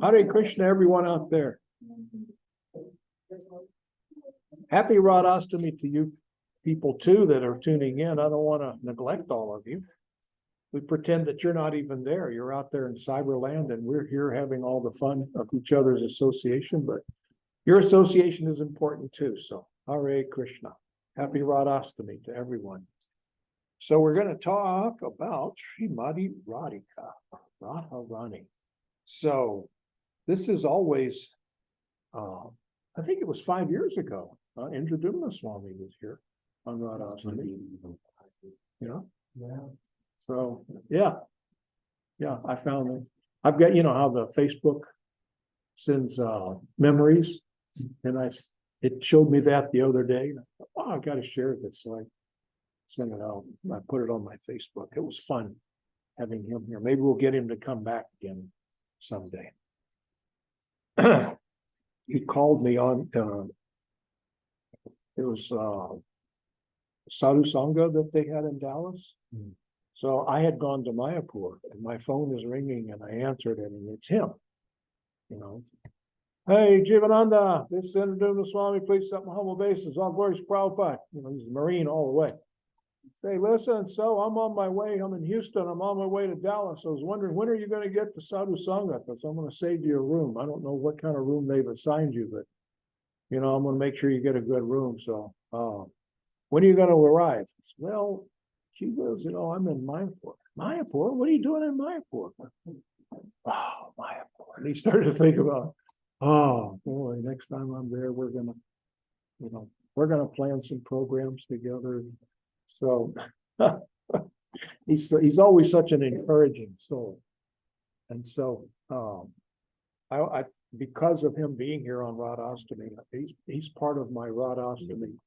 Hare Krishna, everyone out there. Happy Radhastami to you people too that are tuning in. I don't want to neglect all of you. We pretend that you're not even there. You're out there in cyberland and we're here having all the fun of each other's association, but your association is important too. So Hare Krishna. Happy Radhastami to everyone. So we're going to talk about Srimati Radhika, Radharani. So this is always, I think it was 5 years ago, Indradumna Swami was here on Radhastami. Yeah. So, yeah, I found it. I've got, you know, how the Facebook sends memories, and it showed me that the other day. Oh, I've got to share this. So I sent it out. I put it on my Facebook. It was fun having him here. Maybe we'll get him to come back again someday. He called me on, it was Sadhu Sangha that they had in Dallas. So I had gone to Mayapur and my phone is ringing and I answered it and it's him, you know. Hey, Jivananda, this is Indradumna Swami, please set my humble obeisance. All glories to Prabhupada. You know, he's a Marine all the way. Say, listen, so I'm on my way. I'm in Houston. I'm on my way to Dallas. I was wondering, when are you going to get to Sadhu Sangha? Because I'm going to save you a room. I don't know what kind of room they've assigned you, but, you know, I'm going to make sure you get a good room. So, when are you going to arrive? Well, she goes, you know, I'm in Mayapur. Mayapur? What are you doing in Mayapur? Oh, Mayapur. And he started to think about, oh, boy, next time I'm there, we're going to, you know, we're going to plan some programs together. So he's always such an encouraging soul. And so I because of him being here on Radhastami, he's part of my Radhastami.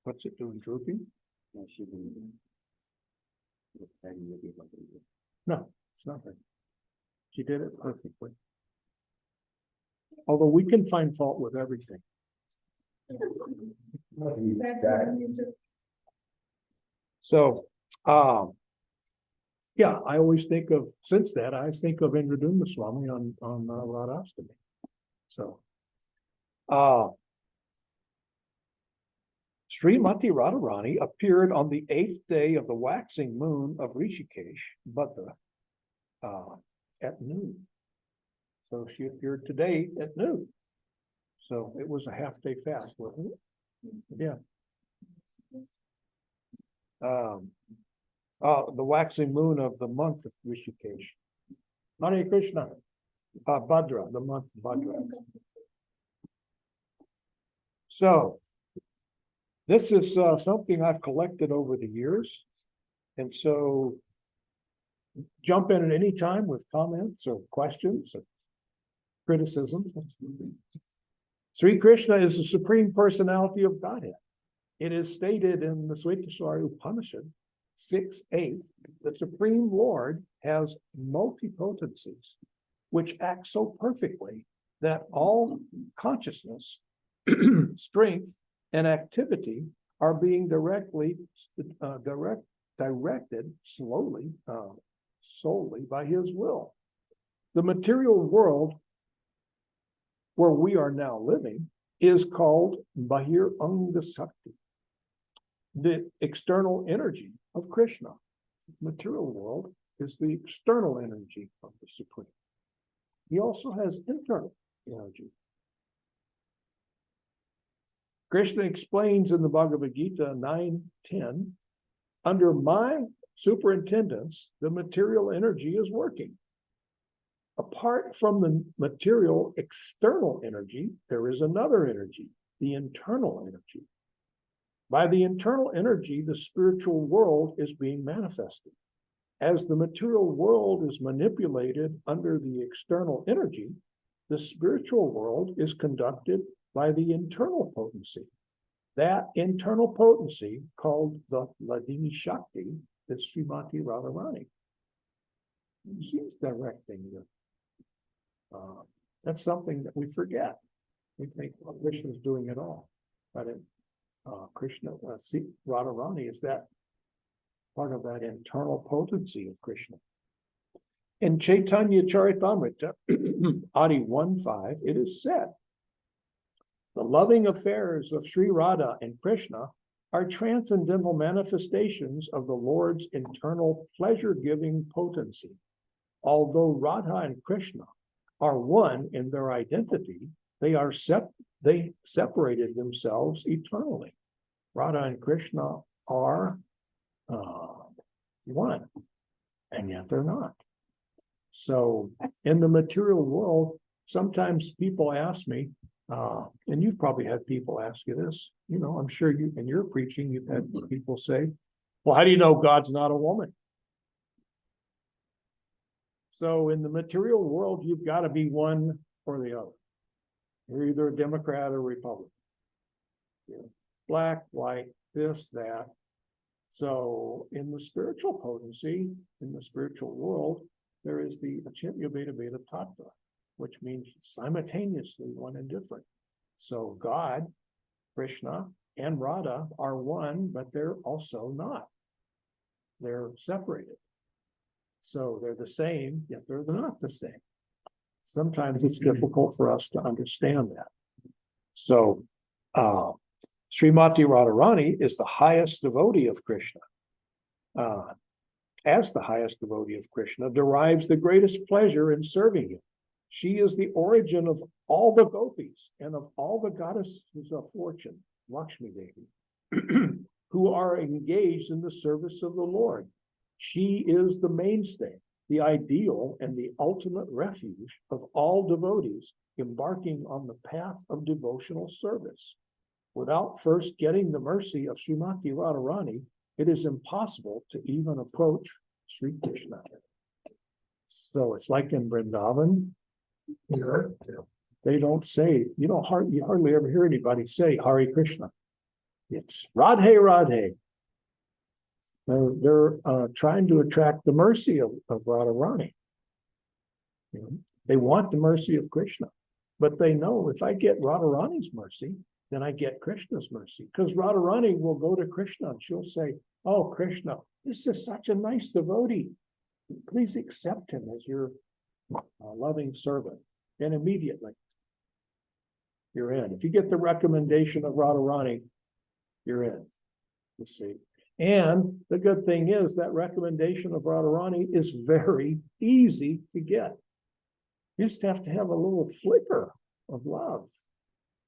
What's it doing, drooping? No, it's nothing. She did it perfectly. Although we can find fault with everything. So, yeah, I always think of, since that, I think of Indradumna Swami on Radhastami. So, Srimati Radharani appeared on the 8th day of the waxing moon of Rishikesh, Bhadra, at noon. So she appeared today at noon. So it was a half-day fast, wasn't it? Yeah. The waxing moon of the month of Rishikesh. Hare Krishna. Bhadra, the month of Bhadra. So this is something I've collected over the years. And so jump in at any time with comments or questions or criticisms. Sri Krishna is the Supreme Personality of Godhead. It is stated in the Svetashwara Upanishad 6:8, the Supreme Lord has multipotencies, which act so perfectly that all consciousness, strength, and activity are being directed solely by his will. The material world where we are now living is called Bahir Anga Sakti, the external energy of Krishna. The material world is the external energy of the Supreme. He also has internal energy. Krishna explains in the Bhagavad Gita 9:10, under my superintendence, the material energy is working. Apart from the material external energy, there is another energy, the internal energy. By the internal energy, the spiritual world is being manifested. As the material world is manipulated under the external energy, the spiritual world is conducted by the internal potency. That internal potency, called the Ladini Shakti, is Srimati Radharani. She's directing the that's something that we forget. We think, well, Krishna's doing it all. But Krishna, Radharani is that part of that internal potency of Krishna. In Chaitanya Charitamrita, Adi 1.5, it is said, the loving affairs of Sri Radha and Krishna are transcendental manifestations of the Lord's internal pleasure-giving potency. Although Radha and Krishna are one in their identity, they separated themselves eternally. Radha and Krishna are one, and yet they're not. So in the material world, sometimes people ask me, and you've probably had people ask you this, I'm sure you, in your preaching, you've had people say, well, how do you know God's not a woman? So in the material world, you've got to be one or the other. You're either a Democrat or Republican. Black, white, this, that. So in the spiritual potency, in the spiritual world, there is the Achintya Bheda Bheda Tattva, which means simultaneously one and different. So God, Krishna, and Radha are one, but they're also not. They're separated. So they're the same, yet they're not the same. Sometimes it's difficult for us to understand that. So Srimati Radharani is the highest devotee of Krishna. As the highest devotee of Krishna, derives the greatest pleasure in serving him. She is the origin of all the gopis and of all the goddesses of fortune, Lakshmi Devi, who are engaged in the service of the Lord. She is the mainstay, the ideal, and the ultimate refuge of all devotees embarking on the path of devotional service. Without first getting the mercy of Srimati Radharani, it is impossible to even approach Sri Krishna. So it's like in Vrindavan, they don't say, you hardly ever hear anybody say Hare Krishna. It's Radhe Radhe. They're trying to attract the mercy of Radharani. They want the mercy of Krishna, but they know if I get Radharani's mercy, then I get Krishna's mercy. Because Radharani will go to Krishna and she'll say, oh, Krishna, this is such a nice devotee. Please accept him as your loving servant. And immediately, you're in. If you get the recommendation of Radharani, you're in. You see. And the good thing is that recommendation of Radharani is very easy to get. You just have to have a little flicker of love.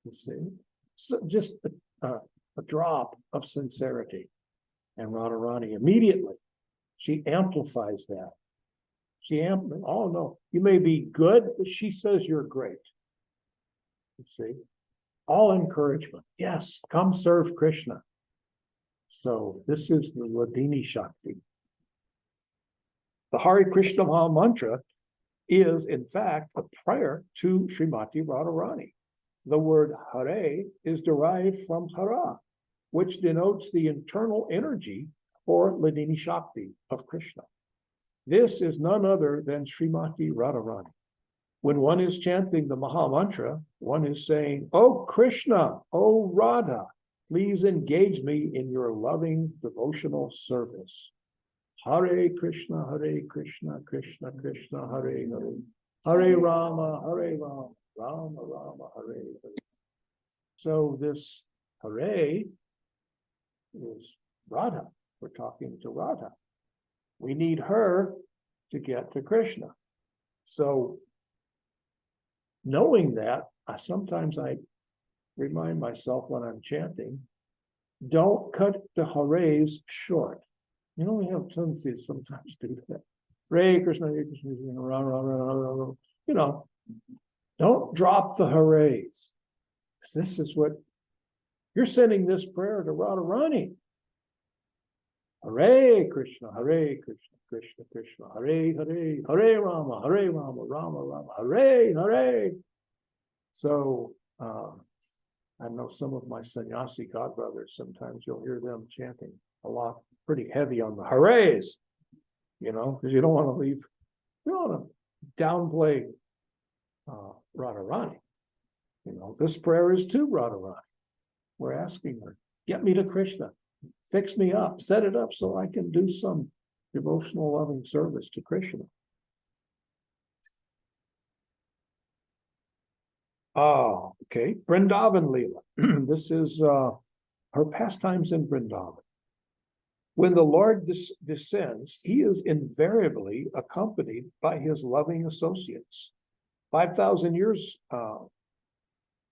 You see. So just a drop of sincerity. And Radharani immediately, she amplifies that. Oh no, you may be good, but she says you're great. You see, all encouragement. Yes, come serve Krishna. So this is the Ladini Shakti. The Hare Krishna Maha Mantra is, in fact, a prayer to Srimati Radharani. The word Hare is derived from Hara, which denotes the internal energy or Ladini Shakti of Krishna. This is none other than Srimati Radharani. When one is chanting the Maha Mantra, one is saying, "Oh Krishna, oh Radha, please engage me in your loving devotional service. Hare Krishna, Krishna Krishna, Hare Hare. Hare Rama, Rama Rama, Hare Hare." So this Hare is Radha. We're talking to Radha. We need her to get to Krishna. So knowing that, sometimes I remind myself when I'm chanting, don't cut the Hares short. We have tendencies sometimes to do that. Hare Krishna, don't drop the Hares. This is what you're sending this prayer to Radharani. Hare Krishna, Krishna Krishna, Hare Hare, Hare Rama, Rama Rama, Hare Hare. So I know some of my sannyasi godbrothers, sometimes you'll hear them chanting a lot, pretty heavy on the Hares, because you don't want to downplay Radharani. This prayer is to Radharani. We're asking her, get me to Krishna. fix me up, set it up so I can do some devotional loving service to Krishna. Ah, okay. Vrindavan Leela. This is her pastimes in Vrindavan. When the Lord descends, he is invariably accompanied by his loving associates. 5,000 years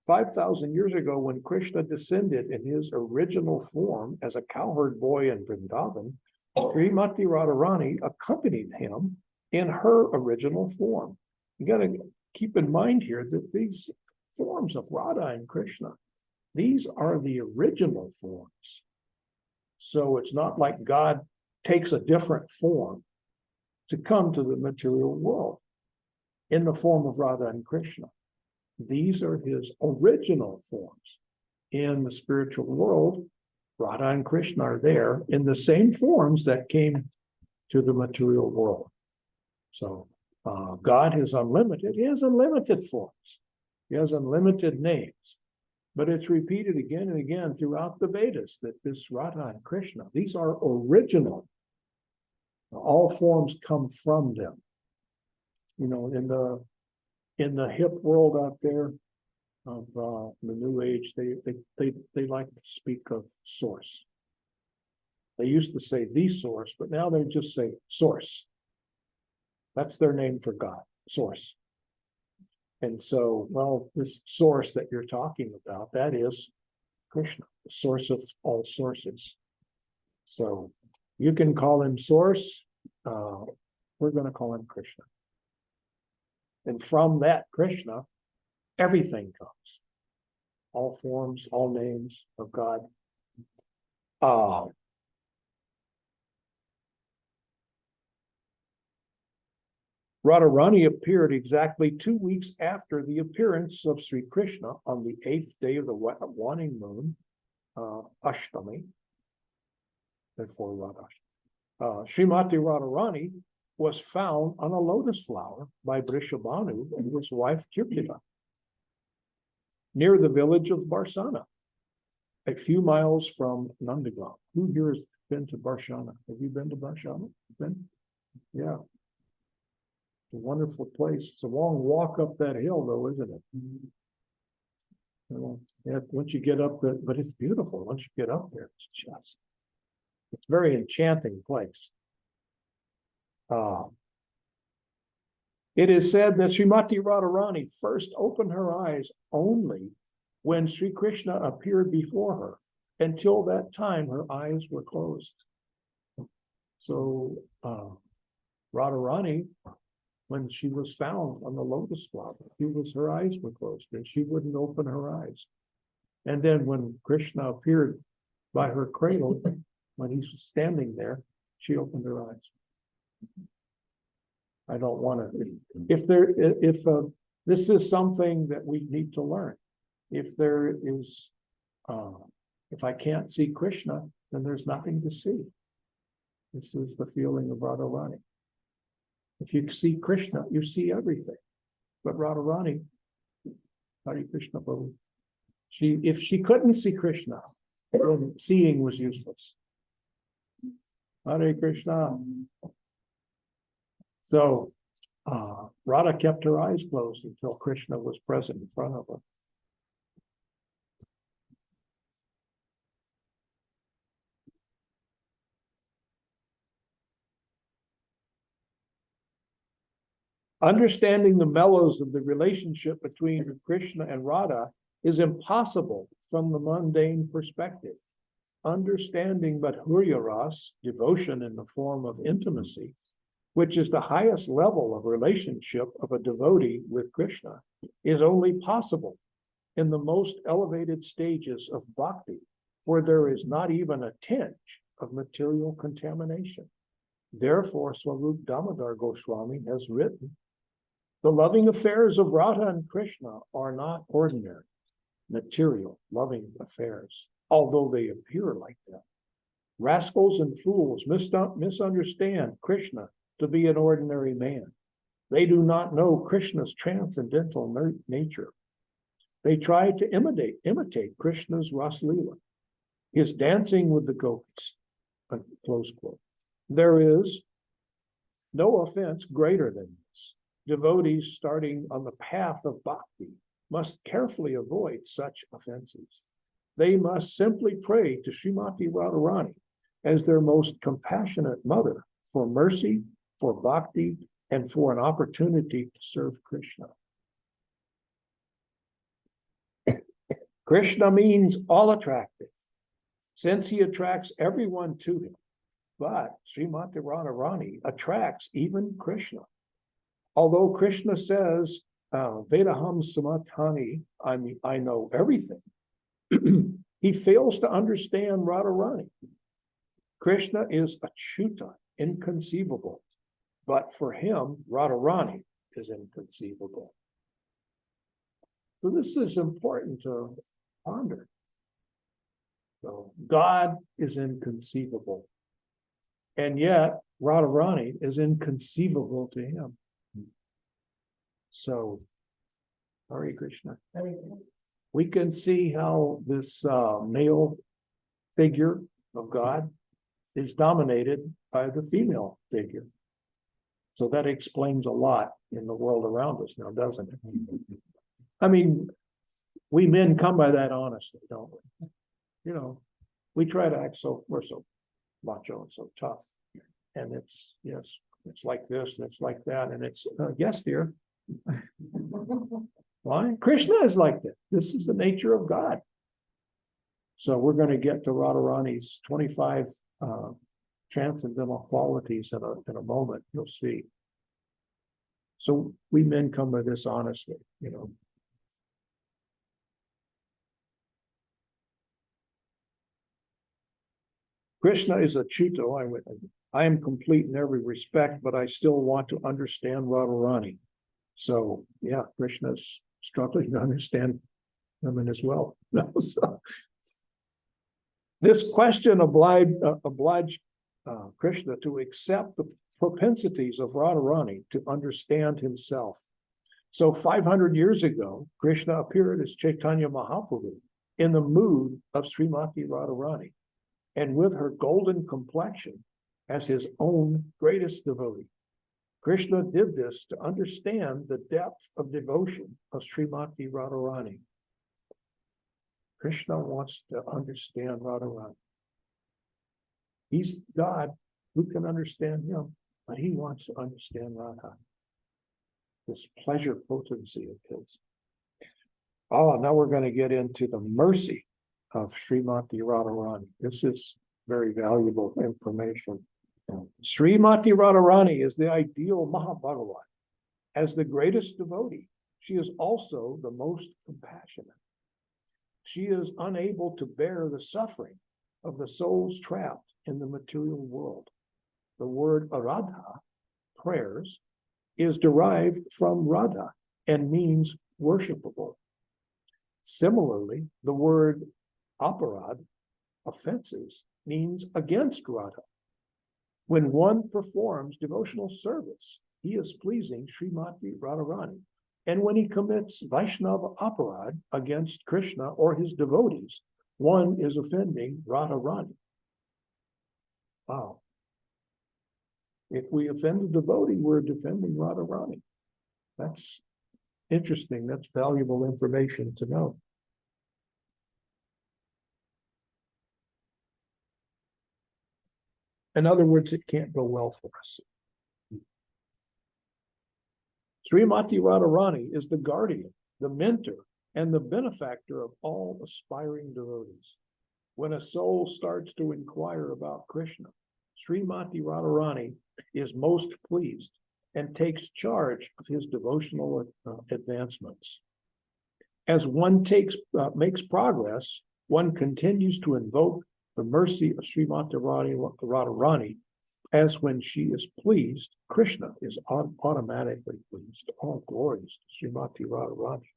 5,000 years ago, when Krishna descended in his original form as a cowherd boy in Vrindavan, Srimati Radharani accompanied him in her original form. You got to keep in mind here that these forms of Radha and Krishna, these are the original forms. So it's not like God takes a different form to come to the material world in the form of Radha and Krishna. These are his original forms. In the spiritual world, Radha and Krishna are there in the same forms that came to the material world. So God is unlimited. He has unlimited forms. He has unlimited names. But it's repeated again and again throughout the Vedas that this Radha and Krishna, these are original. All forms come from them. You know, in the hip world out there of the New Age, they like to speak of source. They used to say the source, but now they just say source. That's their name for God, source. And so, well, this source that you're talking about, that is Krishna, the source of all sources. So you can call him source. We're going to call him Krishna. And from that Krishna, everything comes. All forms, all names of God. Radharani appeared exactly 2 weeks after the appearance of Sri Krishna on the 8th day of the waning moon, Ashtami. Therefore, Radha. Srimati Radharani was found on a lotus flower by Vrishabhanu and his wife Kirtida, near the village of Barsana, a few miles from Nandigram. Who here has been to Barsana? Have you been to Barsana? Been? Yeah. It's a wonderful place. It's a long walk up that hill, though, isn't it? Well, yeah, once you get up there, but it's beautiful. Once you get up there, it's a very enchanting place. It is said that Srimati Radharani first opened her eyes only when Sri Krishna appeared before her. Until that time, her eyes were closed. So Radharani, when she was found on the lotus flower, her eyes were closed and she wouldn't open her eyes. And then when Krishna appeared by her cradle, when he was standing there, she opened her eyes. I don't want to, if this is something that we need to learn. If there is, if I can't see Krishna, then there's nothing to see. This is the feeling of Radharani. If you see Krishna, you see everything. But Radharani, Hare Krishna Prabhu, if she couldn't see Krishna, then seeing was useless. Hare Krishna. So Radha kept her eyes closed until Krishna was present in front of her. Understanding the mellows of the relationship between Krishna and Radha is impossible from the mundane perspective. Understanding Madhurya Ras, devotion in the form of intimacy, which is the highest level of relationship of a devotee with Krishna, is only possible in the most elevated stages of bhakti, where there is not even a tinge of material contamination. Therefore, Swarup Damodar Goswami has written, the loving affairs of Radha and Krishna are not ordinary, material, loving affairs, although they appear like that. Rascals and fools misunderstand Krishna to be an ordinary man. They do not know Krishna's transcendental nature. They try to imitate Krishna's Raslila. is dancing with the gopis, close quote. There is no offense greater than this. Devotees starting on the path of bhakti must carefully avoid such offenses. They must simply pray to Srimati Radharani as their most compassionate mother for mercy, for bhakti, and for an opportunity to serve Krishna. Krishna means all attractive, since he attracts everyone to him. But Srimati Radharani attracts even Krishna. Although Krishna says, Vedaham Samatani, I know everything, he fails to understand Radharani. Krishna is achyuta, inconceivable, but for him, Radharani is inconceivable. So this is important to ponder. So God is inconceivable, and yet Radharani is inconceivable to him. So, Hare Krishna. We can see how this male figure of God is dominated by the female figure. So that explains a lot in the world around us now, doesn't it? I mean, we men come by that honestly, don't we? You know, we try to act we're so macho and so tough. And it's, yes, it's like this and it's like that. And it's, yes, dear. Why? Krishna is like that. This is the nature of God. So we're going to get to Radharani's 25 transcendental qualities in a moment. You'll see. So we men come by this honestly, you know. Krishna is achyuta. I am complete in every respect, but I still want to understand Radharani. So yeah, Krishna's struggling to understand women as well. So, this question obliged Krishna to accept the propensities of Radharani to understand himself. So 500 years ago, Krishna appeared as Chaitanya Mahaprabhu in the mood of Srimati Radharani, and with her golden complexion as his own greatest devotee. Krishna did this to understand the depth of devotion of Srimati Radharani. Krishna wants to understand Radharani. He's God. Who can understand him? But he wants to understand Radha. This pleasure potency of his. Oh, now we're going to get into the mercy of Srimati Radharani. This is very valuable information. Srimati Radharani is the ideal Mahabhagavat. As the greatest devotee, she is also the most compassionate. She is unable to bear the suffering of the souls trapped in the material world. The word Aradha, prayers, is derived from Radha and means worshipable. Similarly, the word aparad, offenses, means against Radha. When one performs devotional service, he is pleasing Srimati Radharani. And when he commits Vaishnava aparad against Krishna or his devotees, one is offending Radharani. Wow. If we offend a devotee, we're defending Radharani. That's interesting. That's valuable information to know. In other words, it can't go well for us. Srimati Radharani is the guardian, the mentor, and the benefactor of all aspiring devotees. When a soul starts to inquire about Krishna, Srimati Radharani is most pleased and takes charge of his devotional advancements. As one makes progress, one continues to invoke the mercy of Srimati Radharani, as when she is pleased, Krishna is automatically pleased. All glories to Srimati Radharani.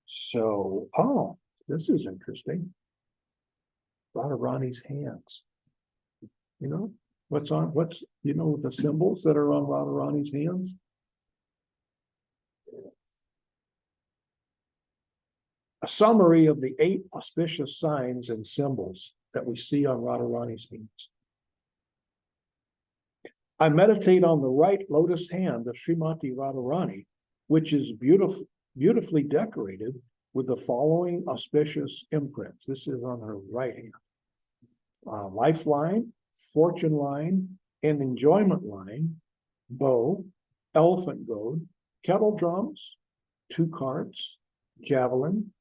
So, this is interesting. Radharani's hands. You know, the symbols that are on Radharani's hands? A summary of the 8 auspicious signs and symbols that we see on Radharani's hands. I meditate on the right lotus hand of Srimati Radharani, which is beautifully decorated with the following auspicious imprints. This is on her right hand. Lifeline, fortune line, and enjoyment line, bow, elephant goad, kettle drums, 2 carts, javelin,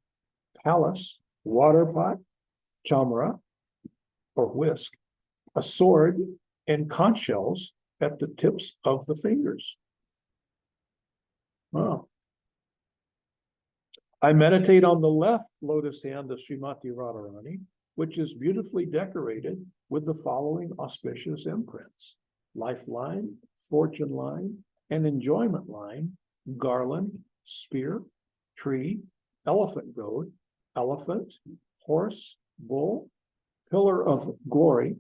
palace, water pot, chamara, or whisk, a sword, and conch shells at the tips of the fingers. Wow. I meditate on the left lotus hand of Srimati Radharani, which is beautifully decorated with the following auspicious imprints: lifeline, fortune line, and enjoyment line, garland, spear, tree, elephant goad, elephant, horse, bull, pillar of glory,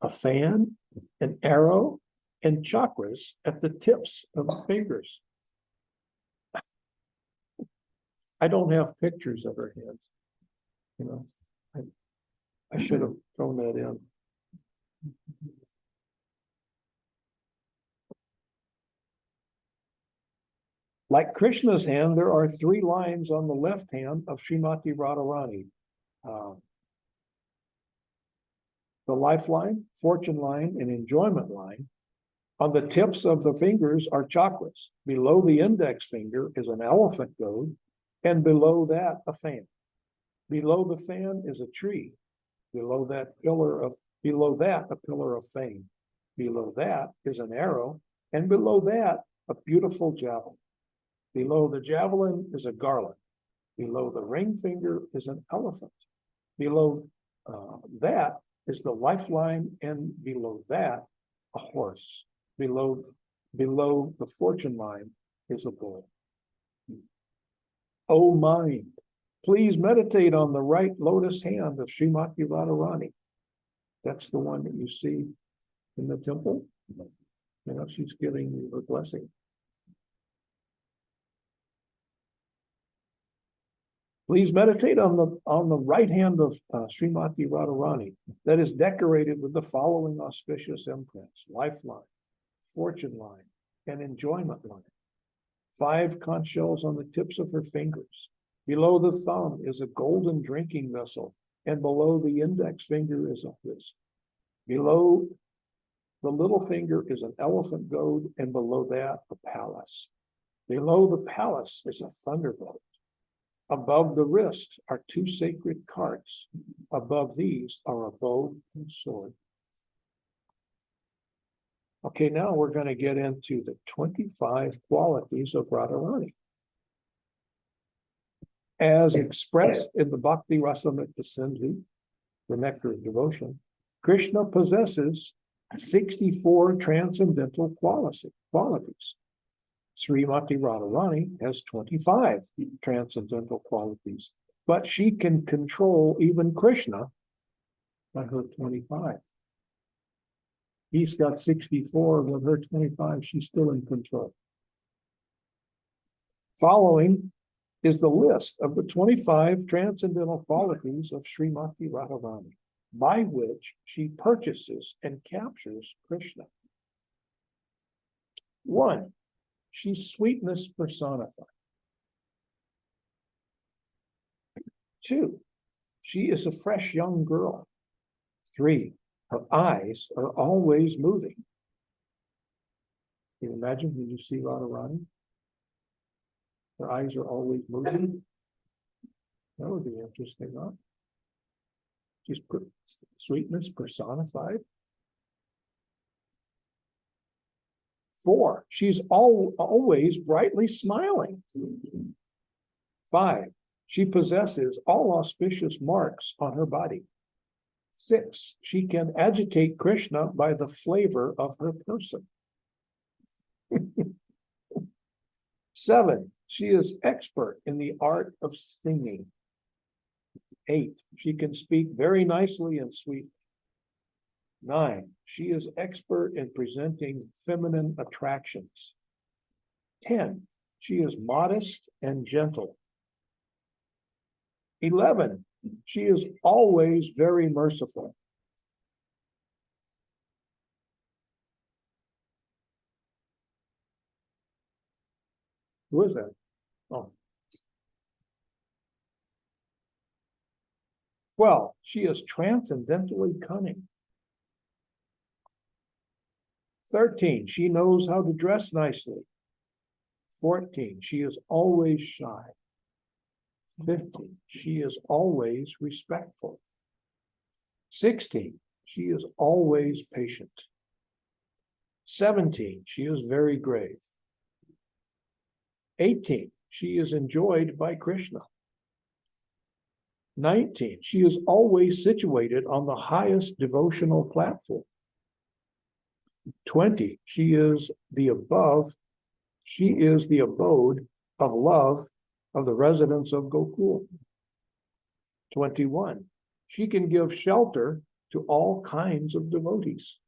a fan, an arrow, and chakras at the tips of the fingers. I don't have pictures of her hands. You know, I should have thrown that in. Like Krishna's hand, there are 3 lines on the left hand of Srimati Radharani. The lifeline, fortune line, and enjoyment line. On the tips of the fingers are chakras. Below the index finger is an elephant goad, and below that a fan. Below the fan is a tree. Below that a pillar of fame. Below that is an arrow, and below that a beautiful javelin. Below the javelin is a garland. Below the ring finger is an elephant. Below that is the lifeline, and below that a horse. Below the fortune line is a bull. O mind, please meditate on the right lotus hand of Srimati Radharani. That's the one that you see in the temple. You know, she's giving you her blessing. Please meditate on the right hand of Srimati Radharani that is decorated with the following auspicious imprints: lifeline, fortune line, and enjoyment line. 5 conch shells on the tips of her fingers. Below the thumb is a golden drinking vessel, and below the index finger is a whisk. Below the little finger is an elephant goad, and below that a palace. Below the palace is a thunderbolt. Above the wrist are 2 sacred carts. Above these are a bow and sword. Okay, now we're going to get into the 25 qualities of Radharani. As expressed in the Bhakti Rasamrita Sindhu, the Nectar of Devotion, Krishna possesses 64 transcendental qualities. Srimati Radharani has 25 transcendental qualities, but she can control even Krishna by her 25. He's got 64, with her 25, she's still in control. Following is the list of the 25 transcendental qualities of Srimati Radharani, by which she purchases and captures Krishna. 1, she's sweetness personified. 2, she is a fresh young girl. 3, her eyes are always moving. Can you imagine when you see Radharani? Her eyes are always moving. That would be interesting, huh? She's sweetness personified. 4, she's always brightly smiling. 5, she possesses all auspicious marks on her body. 6, she can agitate Krishna by the flavor of her person. 7, she is expert in the art of singing. 8, she can speak very nicely and sweetly. 9, she is expert in presenting feminine attractions. 10, she is modest and gentle. 11, she is always very merciful. Who is that? Oh. 12, she is transcendently cunning. 13, she knows how to dress nicely. 14, she is always shy. 15, she is always respectful. 16, she is always patient. 17, she is very grave. 18, she is enjoyed by Krishna. 19, she is always situated on the highest devotional platform. 20, she is the abode of love of the residents of Gokul. 21, she can give shelter to all kinds of devotees.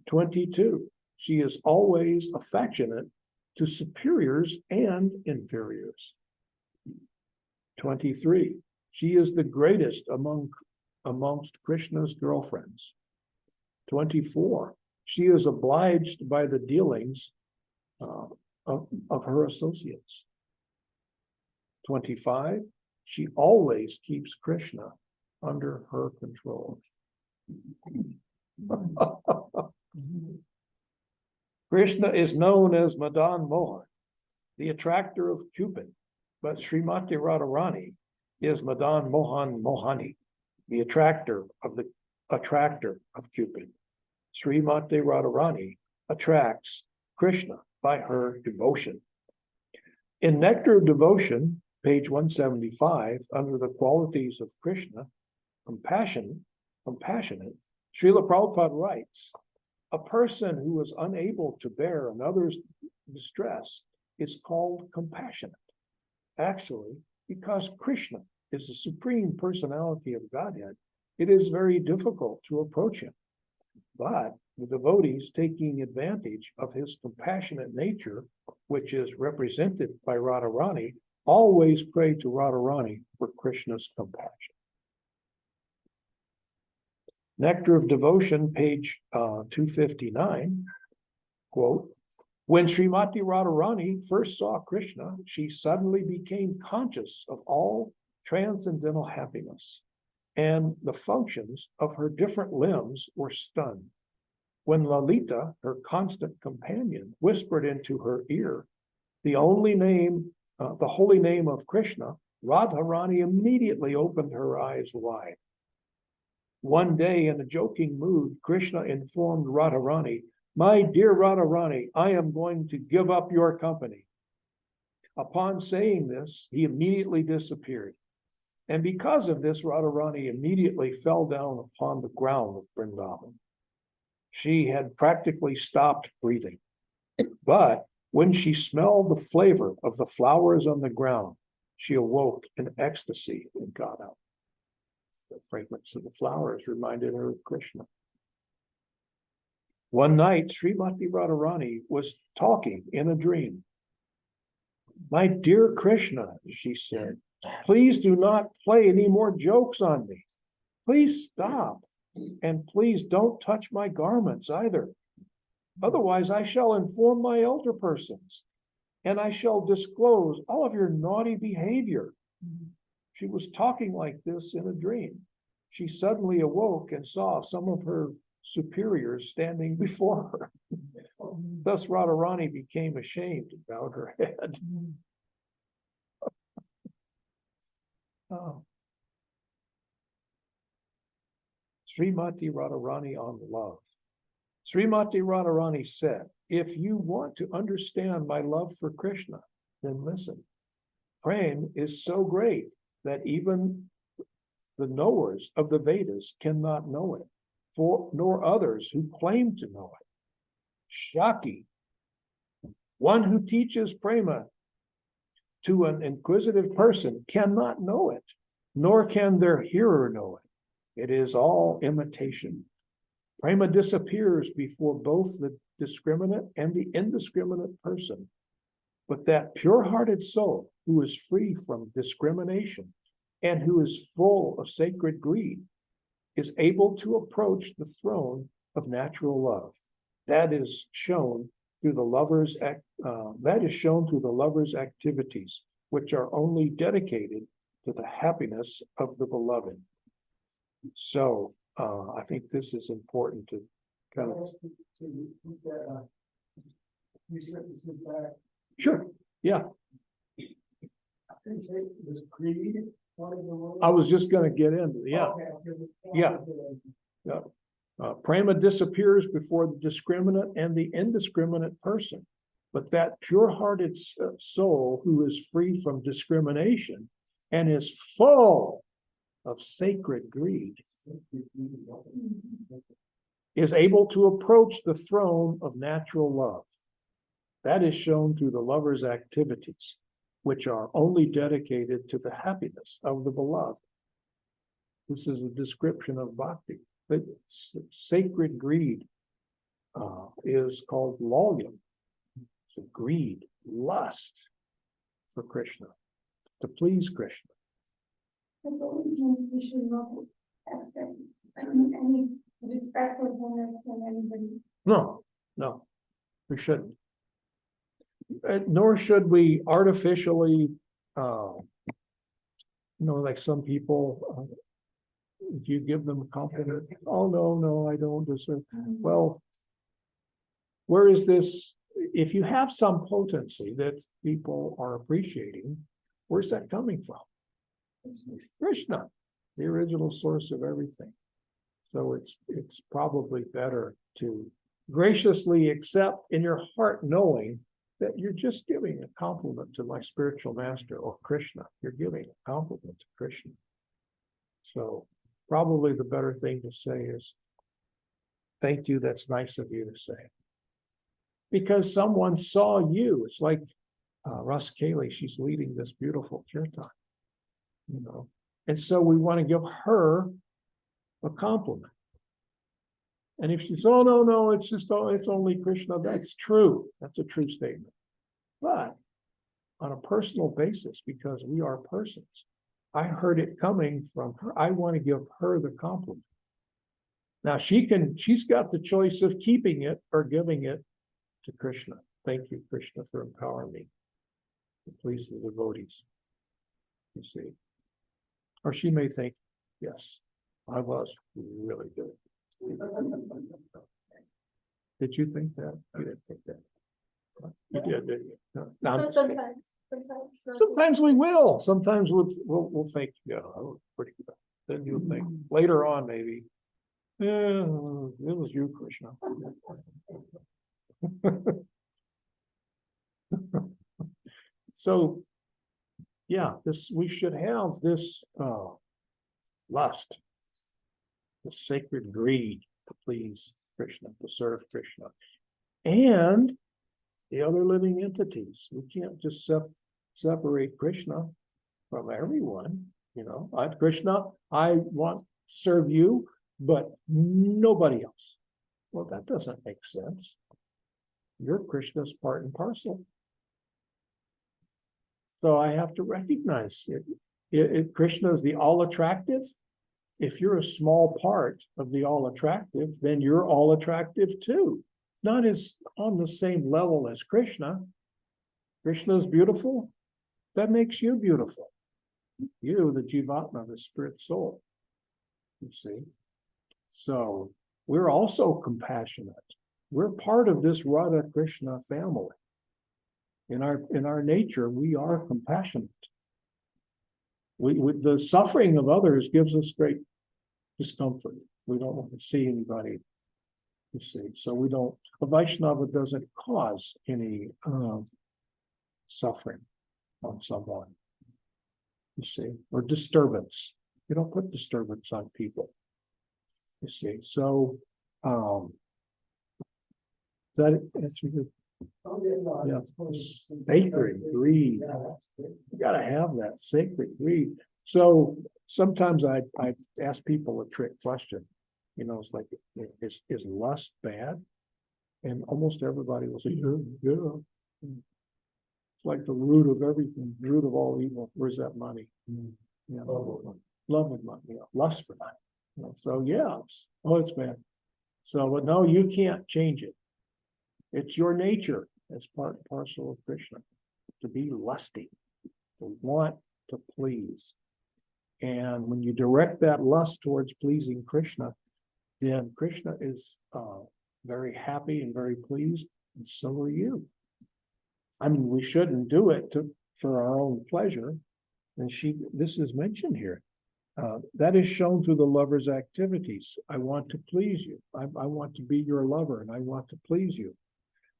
22, she is always affectionate to superiors and inferiors. 23, she is the greatest amongst Krishna's girlfriends. 24, she is obliged by the dealings of her associates. 25, she always keeps Krishna under her control. Krishna is known as Madan Mohan, the attractor of Cupid, but Srimati Radharani is Madan Mohan Mohani, the attractor of Cupid. Srimati Radharani attracts Krishna by her devotion. In Nectar of Devotion, page 175, under the qualities of Krishna, compassionate, Srila Prabhupada writes, a person who is unable to bear another's distress is called compassionate. Actually, because Krishna is the Supreme Personality of Godhead, it is very difficult to approach him. But the devotees, taking advantage of his compassionate nature, which is represented by Radharani, always pray to Radharani for Krishna's compassion. Nectar of Devotion, page 259, quote, when Srimati Radharani first saw Krishna, she suddenly became conscious of all transcendental happiness, and the functions of her different limbs were stunned. When Lalita, her constant companion, whispered into her ear the holy name of Krishna, Radharani immediately opened her eyes wide. One day, in a joking mood, Krishna informed Radharani, my dear Radharani, I am going to give up your company. Upon saying this, he immediately disappeared. And because of this, Radharani immediately fell down upon the ground of Vrindavan. She had practically stopped breathing. But when she smelled the flavor of the flowers on the ground, she awoke in ecstasy and got up. The fragrance of the flowers reminded her of Krishna. One night, Srimati Radharani was talking in a dream. My dear Krishna, she said, please do not play any more jokes on me. Please stop. And please don't touch my garments either. Otherwise, I shall inform my elder persons, and I shall disclose all of your naughty behavior. She was talking like this in a dream. She suddenly awoke and saw some of her superiors standing before her. Thus, Radharani became ashamed and bowed her head. Oh. Srimati Radharani on love. Srimati Radharani said, if you want to understand my love for Krishna, then listen. Prem is so great that even the knowers of the Vedas cannot know it, nor others who claim to know it. Shaki, one who teaches prema to an inquisitive person, cannot know it, nor can their hearer know it. It is all imitation. Prema disappears before both the discriminate and the indiscriminate person. But that pure-hearted soul who is free from discrimination and who is full of sacred greed, is able to approach the throne of natural love. That is shown through the lover's activities, which are only dedicated to the happiness of the beloved. So I think this is important to kind of. You said this is back. Sure, yeah. I think it was greed. I was just going to get into it. Yeah. Yeah. Yeah. Prema disappears before the discriminate and the indiscriminate person, but that pure-hearted soul who is free from discrimination and is full of sacred greed is able to approach the throne of natural love. That is shown through the lover's activities, which are only dedicated to the happiness of the beloved. This is a description of bhakti. But sacred greed is called loyum. So greed, lust for Krishna, to please Krishna. But means we should not expect any respect or honor from anybody. No, we shouldn't. Nor should we artificially, like some people, if you give them a compliment, oh, no, I don't deserve. Well, where is this? If you have some potency that people are appreciating, where's that coming from? Krishna, the original source of everything. So it's probably better to graciously accept in your heart, knowing that you're just giving a compliment to my spiritual master or Krishna. You're giving a compliment to Krishna. So probably the better thing to say is, thank you, that's nice of you to say. Because someone saw you. It's like Ras Kali, she's leading this beautiful kirtan, And so we want to give her a compliment. And if she says, oh, no, it's only Krishna, that's true. That's a true statement. But on a personal basis, because we are persons, I heard it coming from her. I want to give her the compliment. Now she's got the choice of keeping it or giving it to Krishna. Thank you, Krishna, for empowering me to please the devotees. You see. Or she may think, yes, I was really good. Did you think that? You didn't think that. You did, didn't you? No, sometimes we will. Sometimes we'll think, yeah, I was pretty good. Then you'll think later on, maybe, yeah, it was you, Krishna. So, yeah, we should have this lust, the sacred greed to please Krishna, to serve Krishna, and the other living entities. We can't just separate Krishna from everyone. Krishna, I want to serve you, but nobody else. Well, that doesn't make sense. You're Krishna's part and parcel. So I have to recognize it. Krishna is the all attractive. If you're a small part of the all attractive, then you're all attractive too. Not as on the same level as Krishna. Krishna is beautiful. That makes you beautiful. You, the Jivatma, the spirit soul. You see? So we're also compassionate. We're part of this Radha Krishna family. In our nature, we are compassionate. The suffering of others gives us great discomfort. We don't want to see anybody, you see. So we don't. A Vaishnava doesn't cause any suffering on someone, you see, or disturbance. You don't put disturbance on people, you see. So that's really. Yeah, sacred greed. You got to have that sacred greed. So sometimes I ask people a trick question. It's like, is lust bad? And almost everybody will say, yeah. It's like the root of everything, the root of all evil. Where's that money? You know, love of money, lust for money. So yeah, it's bad. So, but no, you can't change it. It's your nature as part and parcel of Krishna to be lusty, to want to please. And when you direct that lust towards pleasing Krishna, then Krishna is very happy and very pleased, and so are you. I mean, we shouldn't do it for our own pleasure. And this is mentioned here. That is shown through the lover's activities. I want to please you. I want to be your lover, and I want to please you,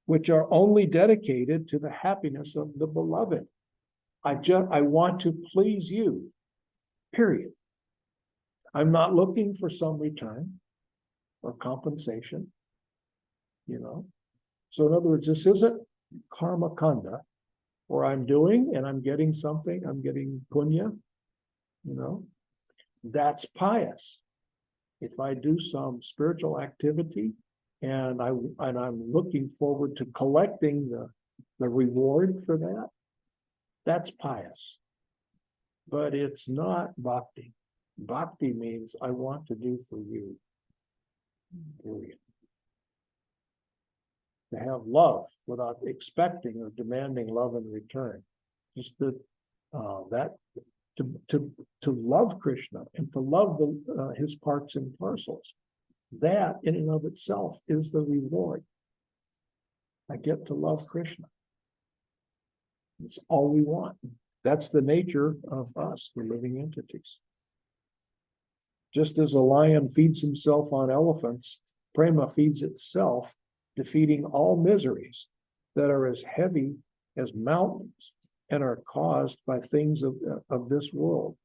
which are only dedicated to the happiness of the beloved. I want to please you, period. I'm not looking for some return or compensation, So in other words, this isn't karma kanda, where I'm doing and I'm getting something, I'm getting punya, That's pious. If I do some spiritual activity and I'm looking forward to collecting the reward for that, that's pious. But it's not bhakti. Bhakti means I want to do for you. Period. To have love without expecting or demanding love in return. Just to love Krishna and to love his parts and parcels. That in and of itself is the reward. I get to love Krishna. It's all we want. That's the nature of us, the living entities. Just as a lion feeds himself on elephants, prema feeds itself, defeating all miseries that are as heavy as mountains and are caused by things of this world,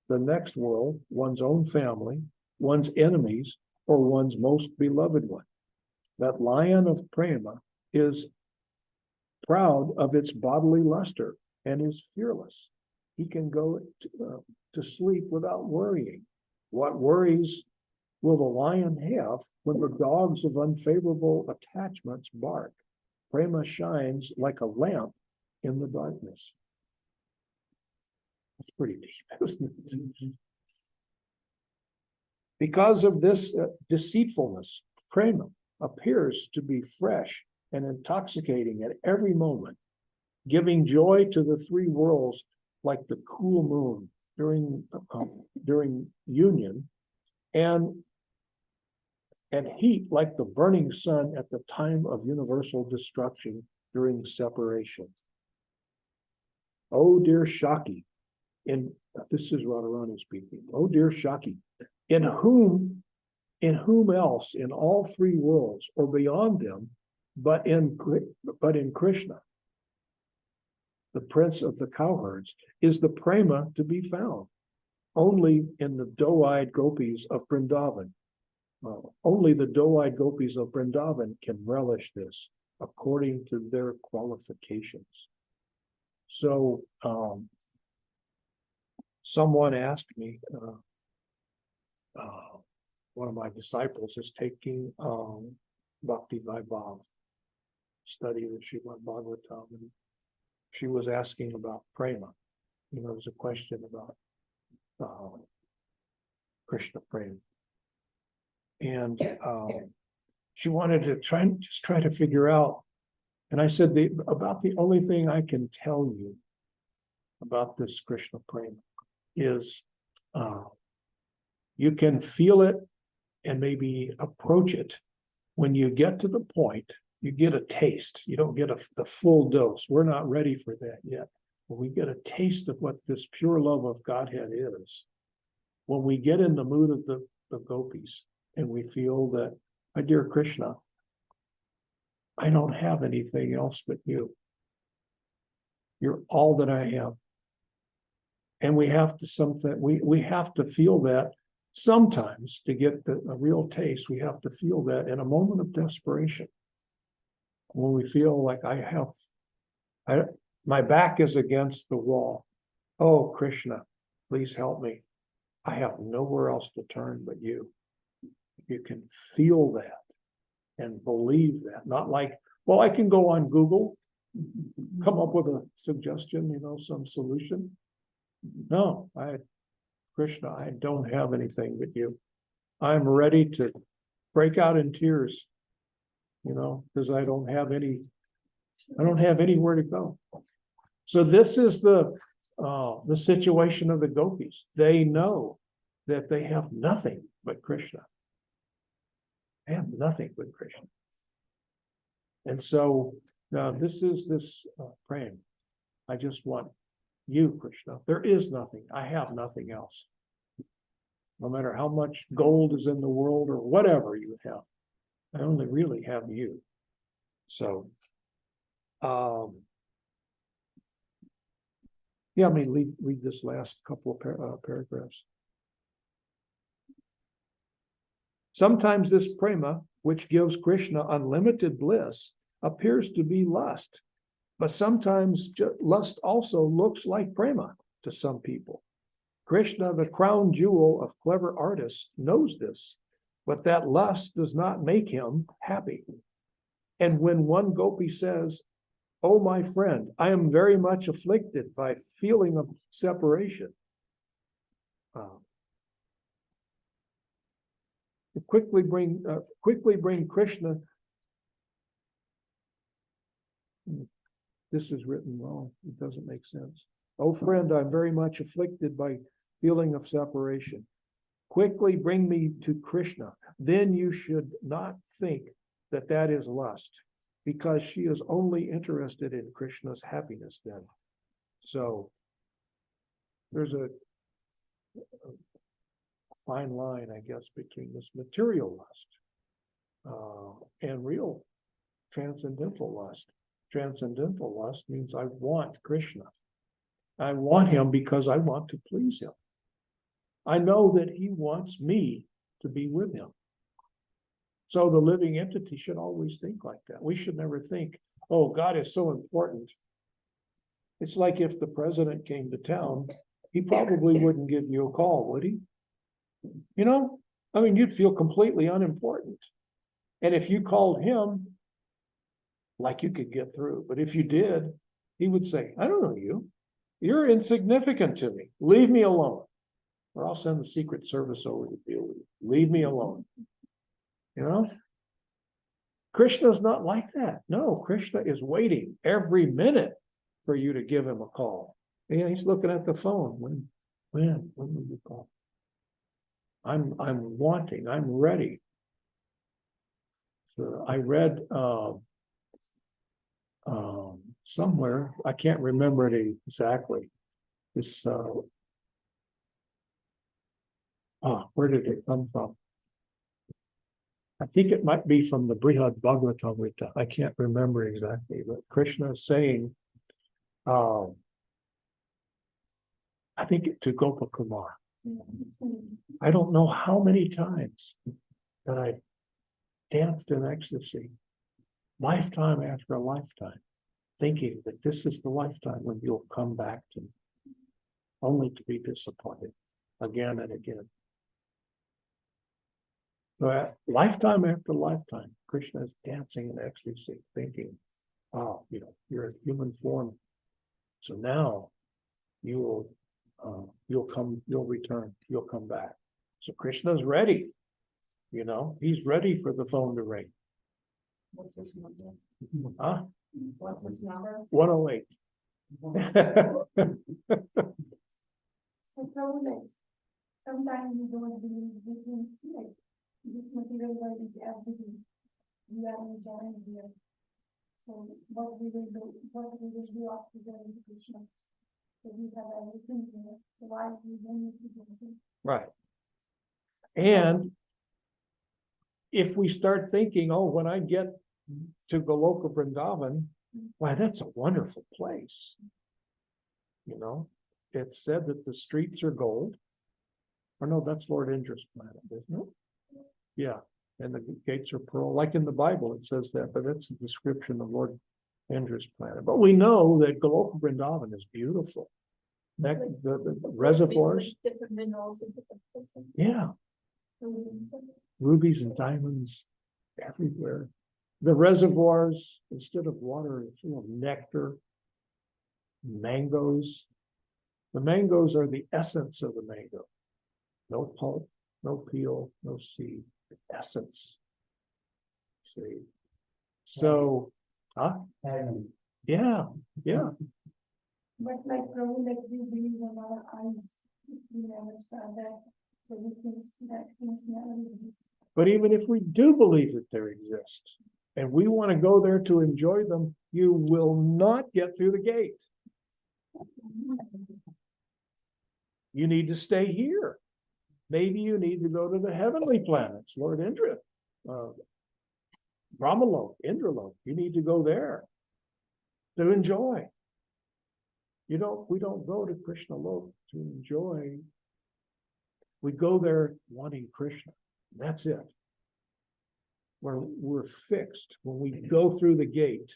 the next world, one's own family, one's enemies, or one's most beloved one. That lion of prema is proud of its bodily luster and is fearless. He can go to sleep without worrying. What worries will the lion have when the dogs of unfavorable attachments bark? Prema shines like a lamp in the darkness. That's pretty deep, isn't it? Because of this deceitfulness, prema appears to be fresh and intoxicating at every moment, giving joy to the three worlds like the cool moon during union, and heat like the burning sun at the time of universal destruction during separation. Oh, dear Shaki, this is Radharani speaking. Oh, dear Shaki, in whom else in all three worlds or beyond them, but in Krishna, the prince of the cowherds, is the prema to be found? Only in the doe-eyed gopis of Vrindavan. Only the doe-eyed gopis of Vrindavan can relish this according to their qualifications. So someone asked me, one of my disciples is taking Bhakti Vaibhav, study of the Srimad Bhagavatam, and she was asking about prema. There was a question about Krishna prema. And she wanted to try to figure out. And I said, about the only thing I can tell you about this Krishna prema is you can feel it and maybe approach it. When you get to the point, you get a taste. You don't get the full dose. We're not ready for that yet. But we get a taste of what this pure love of Godhead is. When we get in the mood of the gopis, and we feel that, my dear Krishna, I don't have anything else but you. You're all that I have. And we have to we have to feel that sometimes to get a real taste. We have to feel that in a moment of desperation. When we feel like my back is against the wall. Oh, Krishna, please help me. I have nowhere else to turn but you. You can feel that and believe that. Not like, well, I can go on Google, come up with a suggestion, some solution. No, Krishna, I don't have anything with you. I'm ready to break out in tears, because I don't have anywhere to go. So this is the situation of the gopis. They know that they have nothing but Krishna. They have nothing but Krishna. And so this praying. I just want you, Krishna. There is nothing. I have nothing else. No matter how much gold is in the world or whatever you have, I only really have you. So, read this last couple of paragraphs. Sometimes this prema, which gives Krishna unlimited bliss, appears to be lust, but sometimes lust also looks like prema to some people. Krishna, the crown jewel of clever artists, knows this, but that lust does not make him happy. And when one gopi says, "Oh, my friend, I am very much afflicted by feeling of separation," quickly bring Krishna. This is written wrong. It doesn't make sense. "Oh, friend, I'm very much afflicted by feeling of separation. Quickly bring me to Krishna. Then you should not think that that is lust, because she is only interested in Krishna's happiness then." So there's a fine line, I guess, between this material lust and real transcendental lust. Transcendental lust means I want Krishna. I want him because I want to please him. I know that he wants me to be with him. So the living entity should always think like that. We should never think, oh, God is so important. It's like if the president came to town, he probably wouldn't give you a call, would he? You'd feel completely unimportant. And if you called him, like you could get through. But if you did, he would say, "I don't know you. You're insignificant to me. Leave me alone. Or I'll send the Secret Service over to deal with you. Leave me alone." Krishna's not like that. No, Krishna is waiting every minute for you to give him a call. And he's looking at the phone. When will you call? I'm wanting, I'm ready. So I read somewhere, I can't remember it exactly. This where did it come from? I think it might be from the Brihad Bhagavatamrita. I can't remember exactly, but Krishna is saying, I think to Gopakumar. I don't know how many times that I danced in ecstasy, lifetime after a lifetime, thinking that this is the lifetime when you'll come back to me, only to be disappointed again and again. So lifetime after lifetime, Krishna is dancing in ecstasy, thinking, "Oh, you're a human form. So now you'll return, you'll come back." So Krishna's ready. He's ready for the phone to ring. What's this number? Huh? What's this number? 108. So probably sometimes we don't believe we can see it. This material world is everything. We are enjoying here. So what we will do after going to Krishna. So we have everything here. So why we don't need to do it? Right. And if we start thinking, oh, when I get to Goloka Vrindavan, why, that's a wonderful place. It's said that the streets are gold. Or no, that's Lord Indra's planet, isn't it? Yeah. And the gates are pearl. Like in the Bible, it says that, but that's the description of Lord Indra's planet. But we know that Goloka Vrindavan is beautiful. The reservoirs. Different minerals and different things. Yeah. Rubies and diamonds everywhere. The reservoirs, instead of water, are full of nectar, mangoes. The mangoes are the essence of the mango. No pulp, no peel, no seed, essence. See? So, yeah, yeah. But like Prabhu, like we believe in our eyes, we never saw that, so we think that things never exist. But even if we do believe that there exists, and we want to go there to enjoy them, you will not get through the gate. You need to stay here. Maybe you need to go to the heavenly planets, Lord Indra, Brahmalok, Indralok. You need to go there to enjoy. We don't go to Krishna Lok to enjoy. We go there wanting Krishna. That's it. We're fixed. When we go through the gate,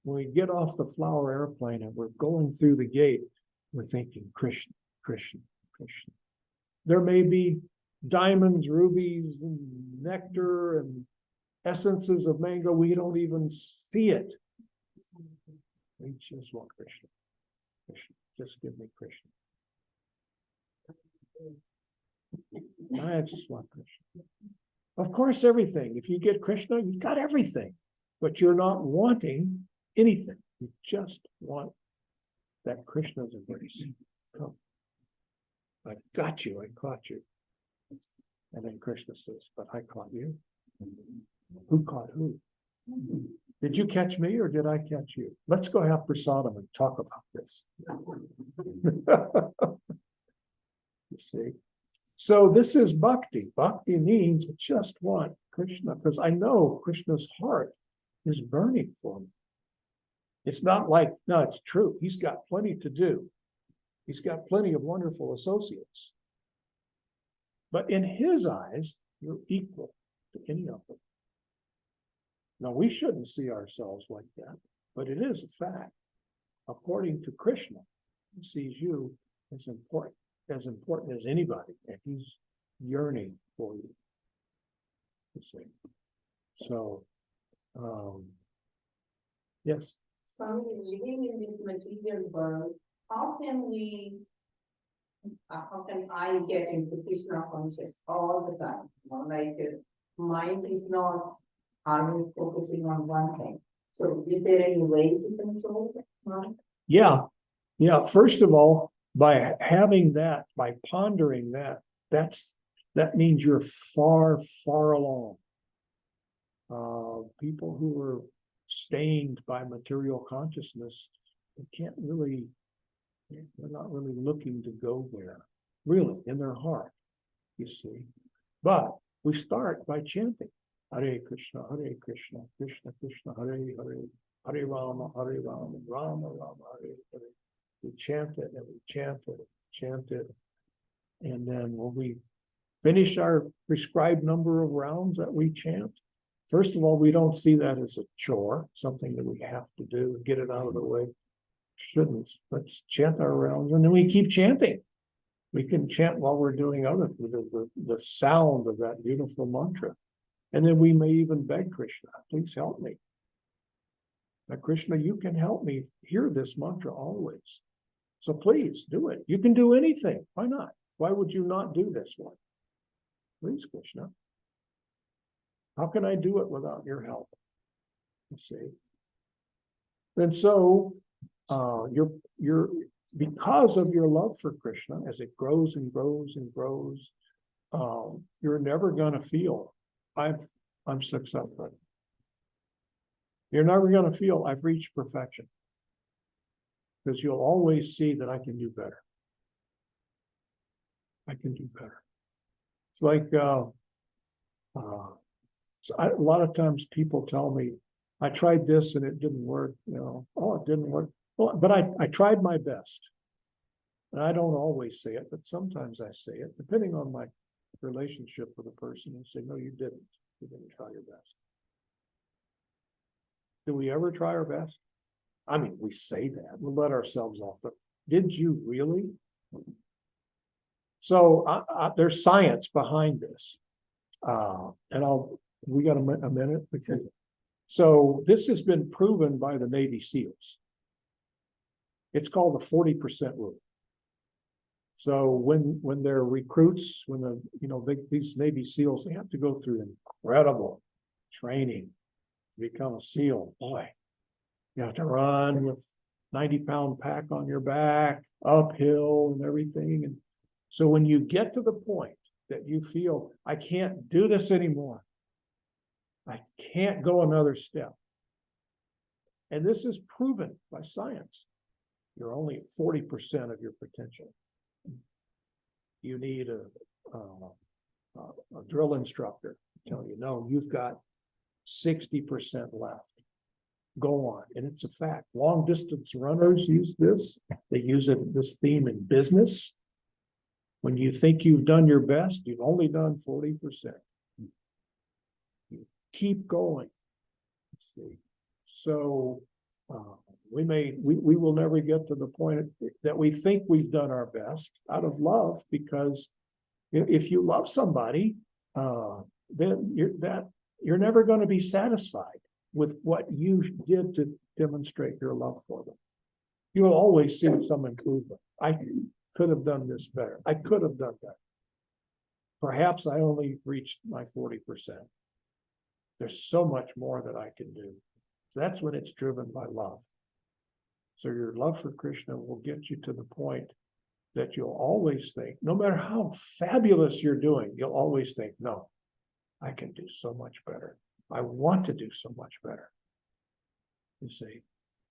when we get off the flower airplane and we're going through the gate, we're thinking Krishna, Krishna, Krishna. There may be diamonds, rubies, and nectar and essences of mango. We don't even see it. We just want Krishna. Krishna. Just give me Krishna. I just want Krishna. Of course, everything. If you get Krishna, you've got everything. But you're not wanting anything. You just want that Krishna's embrace. Come. I've got you. I caught you. And then Krishna says, but I caught you. Who caught who? Did you catch me or did I catch you? Let's go have prasadam and talk about this. You see? So this is bhakti. Bhakti means I just want Krishna because I know Krishna's heart is burning for me. It's not like, no, it's true. He's got plenty to do. He's got plenty of wonderful associates. But in his eyes, you're equal to any of them. Now, we shouldn't see ourselves like that, but it is a fact. According to Krishna, he sees you as important as anybody, and he's yearning for you. You see. So, yes. Swami, living in this material world, how can I get into Krishna conscious all the time? Like mind is not always focusing on one thing. So is there any way to control mind? Yeah. First of all, by having that, by pondering that, that means you're far, far along. People who are stained by material consciousness, they're not really looking to go there, really, in their heart, you see. But we start by chanting Hare Krishna, Krishna Krishna, Hare Hare, Hare Rama, Rama Rama, Hare Hare. We chant it and we chant it. And then when we finish our prescribed number of rounds that we chant, first of all, we don't see that as a chore, something that we have to do, get it out of the way. Shouldn't. Let's chant our rounds, and then we keep chanting. We can chant while we're doing the sound of that beautiful mantra. And then we may even beg Krishna, please help me. Now, Krishna, you can help me hear this mantra always. So please do it. You can do anything. Why not? Why would you not do this one? Please, Krishna. How can I do it without your help? You see. And so you're because of your love for Krishna, as it grows and grows and grows, you're never going to feel I'm successful. You're never going to feel I've reached perfection, because you'll always see that I can do better. I can do better. It's like a lot of times people tell me, I tried this and it didn't work. Oh, it didn't work. Well, but I tried my best. And I don't always say it, but sometimes I say it, depending on my relationship with a person, and say, no, you didn't. You didn't try your best. Do we ever try our best? I mean, we say that. We let ourselves off the. Did you really? So there's science behind this. And we got a minute? Okay. So this has been proven by the Navy SEALs. It's called the 40% rule. So when they're recruits, when these Navy SEALs, they have to go through incredible training to become a SEAL. Boy, you have to run with 90-pound pack on your back, uphill and everything. And so when you get to the point that you feel, I can't do this anymore, I can't go another step, and this is proven by science, you're only at 40% of your potential. You need a drill instructor to tell you, no, you've got 60% left. Go on. And it's a fact. Long distance runners use this. They use this theme in business. When you think you've done your best, you've only done 40%. You keep going. See, so we will never get to the point that we think we've done our best out of love, because if you love somebody, then you're never going to be satisfied with what you did to demonstrate your love for them. You will always see some improvement. I could have done this better. I could have done that. Perhaps I only reached my 40%. There's so much more that I can do. That's when it's driven by love. So your love for Krishna will get you to the point that you'll always think, no matter how fabulous you're doing, you'll always think, no, I can do so much better. I want to do so much better. You see,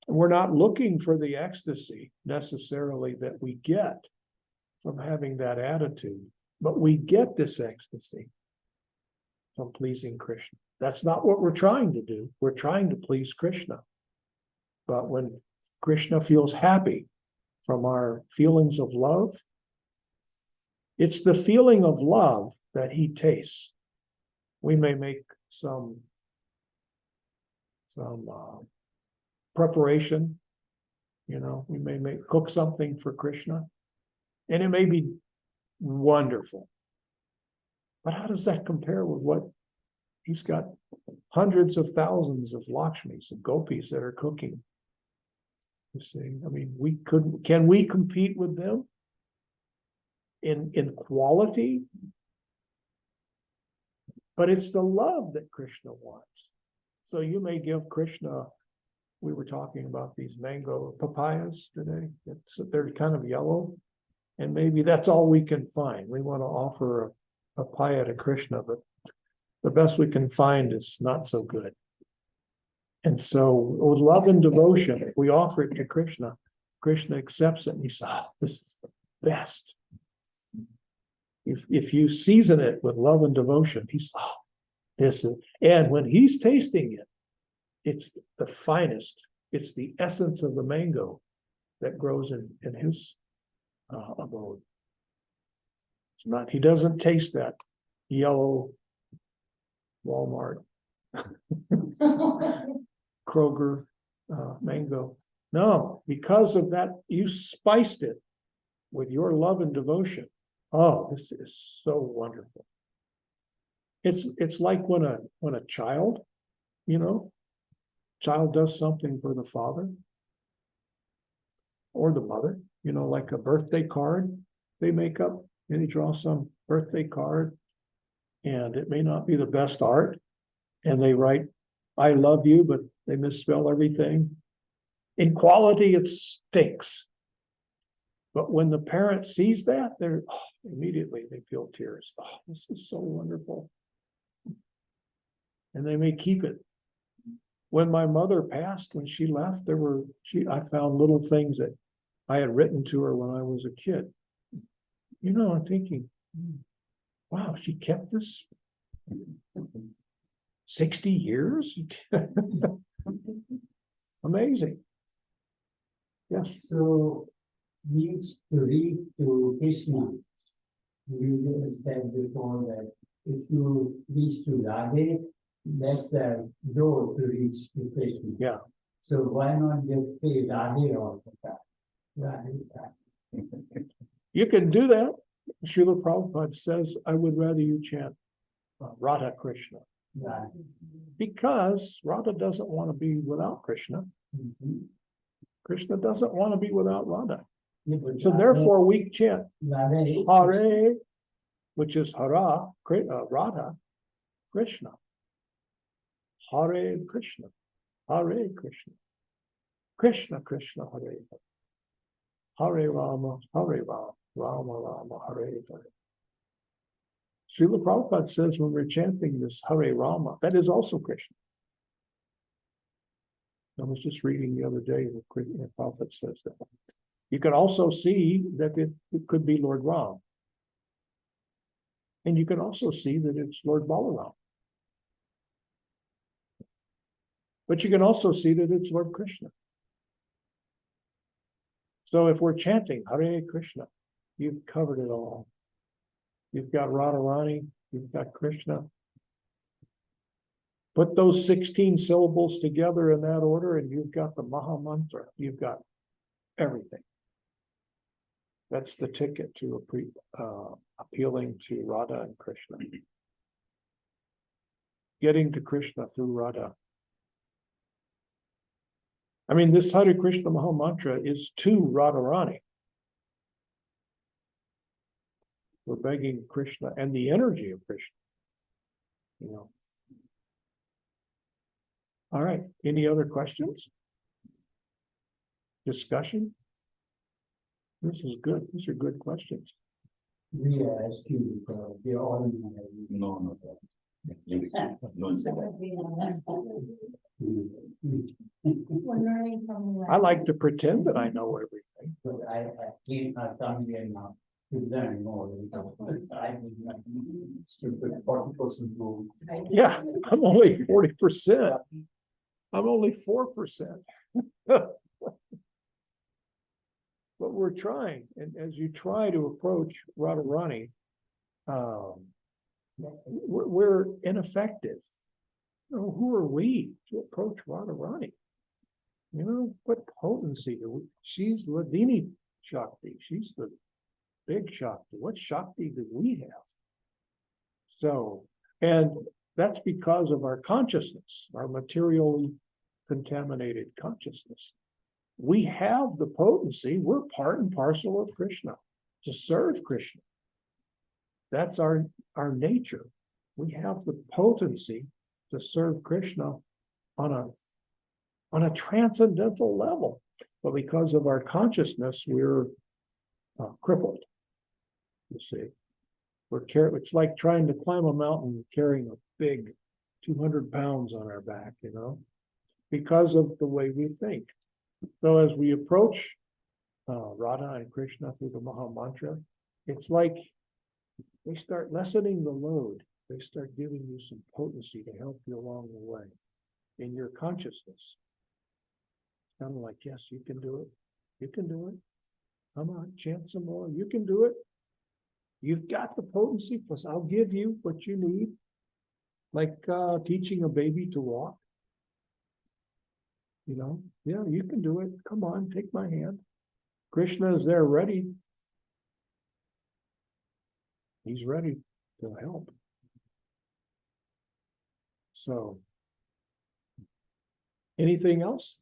and we're not looking for the ecstasy necessarily that we get from having that attitude, but we get this ecstasy from pleasing Krishna. That's not what we're trying to do. We're trying to please Krishna. But when Krishna feels happy from our feelings of love, it's the feeling of love that he tastes. We may make some preparation, we may cook something for Krishna, and it may be wonderful. But how does that compare with what he's got? Hundreds of thousands of Lakshmis and gopis that are cooking. You see, I mean, can we compete with them in quality? But it's the love that Krishna wants. So you may give Krishna, we were talking about these mango papayas today. They're kind of yellow, and maybe that's all we can find. We want to offer a papaya to Krishna, but the best we can find is not so good. And so with love and devotion, if we offer it to Krishna, Krishna accepts it and he says, this is the best. If you season it with love and devotion, he says, this is, and when he's tasting it, it's the finest. It's the essence of the mango that grows in his abode. It's not, he doesn't taste that yellow Walmart, Kroger mango. No, because of that, you spiced it with your love and devotion. Oh, this is so wonderful. It's like when a child, child does something for the father or the mother, like a birthday card they make up, and they draw some birthday card, and it may not be the best art, and they write, I love you, but they misspell everything. In quality, it stinks. But when the parent sees that, immediately they feel tears. Oh, this is so wonderful. And they may keep it. When my mother passed, when she left, I found little things that I had written to her when I was a kid. I'm thinking, wow, she kept this 60 years? Amazing. Yes. So needs to read to Krishna. We said before that if you reach to Radha, that's the door to reach to Krishna. Yeah. So why not just say Radha all the time? Radha. You can do that. Srila Prabhupada says, I would rather you chant Radha Krishna. Radha. Because Radha doesn't want to be without Krishna. Mhm. Krishna doesn't want to be without Radha. Yeah, but So Radha- therefore we chant Radha is- Hare, which is Radha, Krishna. Hare Krishna, Hare Krishna, Krishna Krishna, Hare Hare. Hare Rama, Hare Rama, Rama Rama, Hare Hare. Srila Prabhupada says when we're chanting this Hare Rama, that is also Krishna. I was just reading the other day that Prabhupada says that. You can also see that it could be Lord Ram. And you can also see that it's Lord Balaram. But you can also see that it's Lord Krishna. So if we're chanting Hare Krishna, you've covered it all. You've got Radharani, you've got Krishna. Put those 16 syllables together in that order, and you've got the Maha Mantra. You've got everything. That's the ticket to appealing to Radha and Krishna. Getting to Krishna through Radha. I mean, this Hare Krishna Maha Mantra is to Radharani. We're begging Krishna and the energy of Krishna. You know. All right. Any other questions? Discussion? This is good. These are good questions. We ask you, we all. No, no. Please, don't say that. We're learning from you. I like to pretend that I know everything. But I came, I've come here now to learn more. I stupid 40% rule. Yeah, I'm only 40%. I'm only 4%. But we're trying, and as you try to approach Radharani, we're ineffective. You know, who are we to approach Radharani? You know, what potency do we? She's Ladini Shakti. She's the big Shakti. What Shakti do we have? So, and that's because of our consciousness, our materially contaminated consciousness. We have the potency, we're part and parcel of Krishna, to serve Krishna. That's our nature. We have the potency to serve Krishna on a transcendental level. But because of our consciousness, we're crippled. You see, it's like trying to climb a mountain carrying a big 200 pounds on our back, you know, because of the way we think. So as we approach Radha and Krishna through the Maha Mantra, it's like they start lessening the load. They start giving you some potency to help you along the way in your consciousness. Kind of like, yes, you can do it. You can do it. Come on, chant some more. You can do it. You've got the potency, plus I'll give you what you need. Like teaching a baby to walk. You know, yeah, you can do it. Come on, take my hand. Krishna is there ready. He's ready to help. So, anything else?